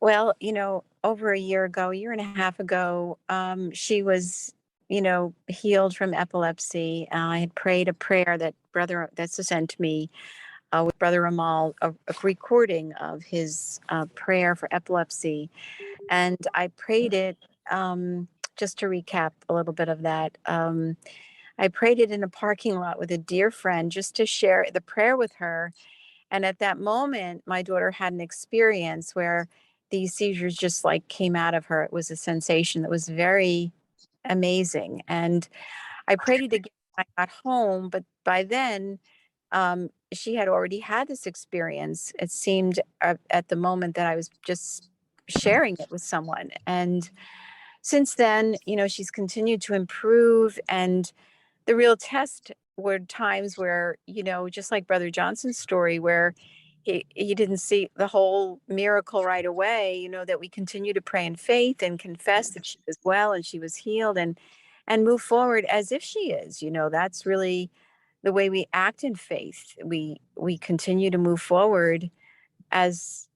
Well, over a year ago, a year and a half ago, she was, healed from epilepsy. I had prayed a prayer that brother that's sent me with Brother Amal, a recording of his prayer for epilepsy, and I prayed it. Just to recap a little bit of that, I prayed it in a parking lot with a dear friend, just to share the prayer with her. And at that moment, my daughter had an experience where these seizures just like came out of her. It was a sensation that was very amazing. And I prayed it again when I got home, but by then, she had already had this experience. It seemed at the moment that I was just sharing it with someone. And since then, she's continued to improve. And the real test were times where, just like Brother Johnson's story, where he didn't see the whole miracle right away, that we continue to pray in faith and confess that she was well and she was healed, and move forward as if she is. That's really the way we act in faith. We continue to move forward as,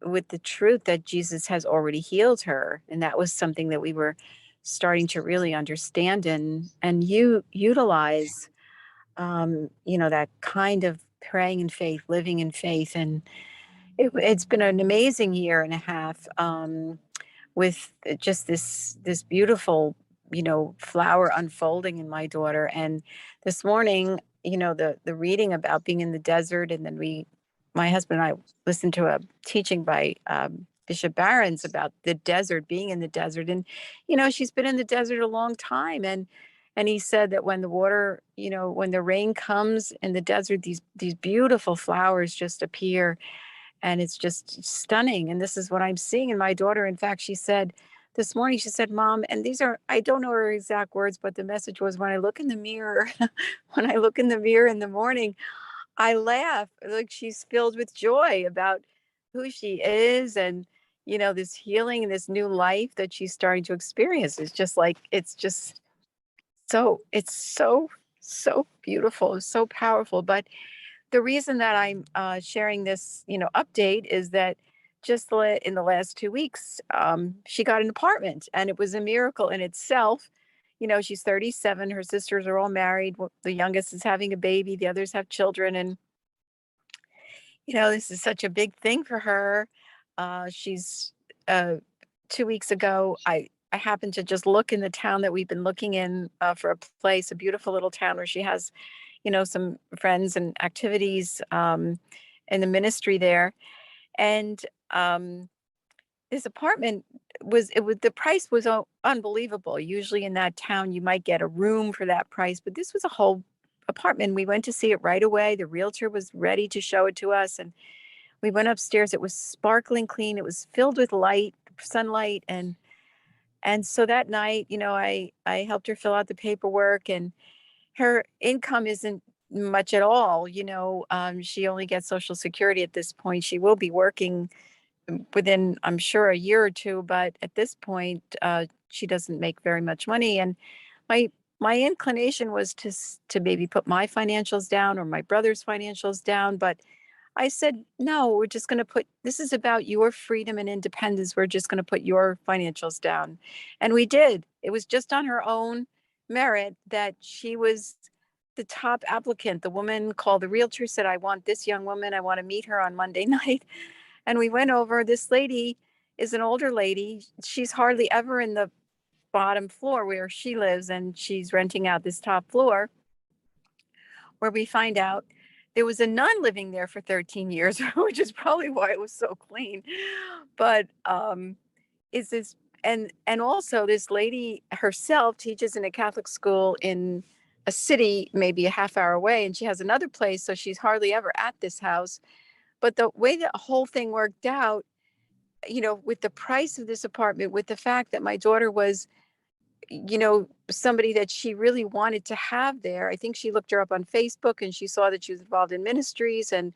with the truth that Jesus has already healed her. And that was something that we were starting to really understand and you utilize, that kind of praying in faith, living in faith. And it's been an amazing year and a half, with just this beautiful, flower unfolding in my daughter. And this morning, the reading about being in the desert, and then my husband and I listened to a teaching by Bishop Barron's about the desert, being in the desert. And she's been in the desert a long time. And he said that when the water, when the rain comes in the desert, these beautiful flowers just appear, and it's just stunning. And this is what I'm seeing in my daughter. In fact, she said this morning, she said, Mom, and these are, I don't know her exact words, but the message was, when I look in the mirror, when I look in the mirror in the morning, I laugh. Like, she's filled with joy about who she is, and, this healing and this new life that she's starting to experience. It's just like, it's so beautiful, it's so powerful. But the reason that I'm sharing this, update is that just in the last 2 weeks, she got an apartment, and it was a miracle in itself. She's 37. Her sisters are all married. The youngest is having a baby. The others have children, and this is such a big thing for her. She's 2 weeks ago. I happened to just look in the town that we've been looking in for a place, a beautiful little town where she has some friends and activities in the ministry there. And this apartment the price was unbelievable. Usually in that town, you might get a room for that price, but this was a whole apartment. We went to see it right away. The realtor was ready to show it to us. And we went upstairs. It was sparkling clean. It was filled with light, sunlight. And so that night, I helped her fill out the paperwork, and her income isn't much at all. She only gets Social Security at this point. She will be working within, I'm sure, a year or two, but at this point, she doesn't make very much money. And my my inclination was to maybe put my financials down or my brother's financials down, but I said, no, we're just going to put, this is about your freedom and independence. We're just going to put your financials down. And we did. It was just on her own merit that she was the top applicant. The woman called the realtor, said, I want this young woman. I want to meet her on Monday night. And we went over. This lady is an older lady. She's hardly ever in the bottom floor where she lives, and she's renting out this top floor, where we find out there was a nun living there for 13 years, which is probably why it was so clean. But is this and also this lady herself teaches in a Catholic school in a city maybe a half hour away, and she has another place, so she's hardly ever at this house. But the way the whole thing worked out, with the price of this apartment, with the fact that my daughter was, somebody that she really wanted to have there. I think she looked her up on Facebook, and she saw that she was involved in ministries, and,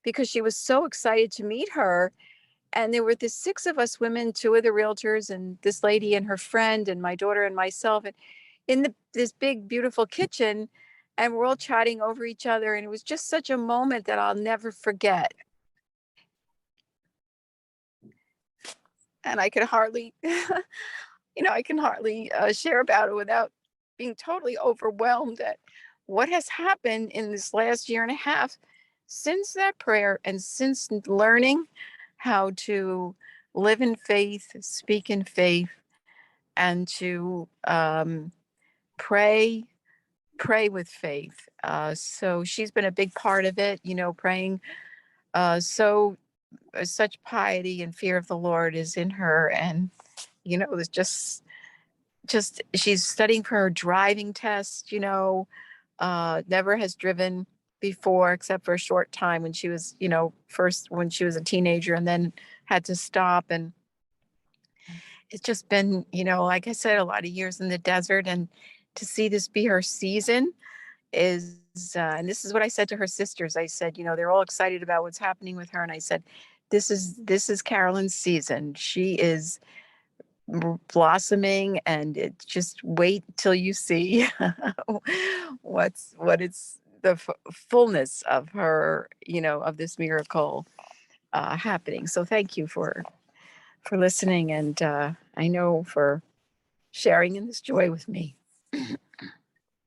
because she was so excited to meet her. And there were the six of us women, two of the realtors, and this lady and her friend, and my daughter and myself, and in this big, beautiful kitchen, and we're all chatting over each other. And it was just such a moment that I'll never forget. and I could hardly, I can hardly share about it without being totally overwhelmed at what has happened in this last year and a half since that prayer and since learning how to live in faith, speak in faith, and to pray, pray with faith. So she's been a big part of it, praying. So such piety and fear of the Lord is in her, and it's just she's studying for her driving test. Never has driven before except for a short time when she was, first when she was a teenager and then had to stop. And it's just been, like I said, a lot of years in the desert. And to see this be her season is, and this is what I said to her sisters. I said, they're all excited about what's happening with her. And I said, this is Carolyn's season. She is blossoming, and it just wait till you see what it's the fullness of her, of this miracle happening. So thank you for listening, and I know for sharing in this joy with me.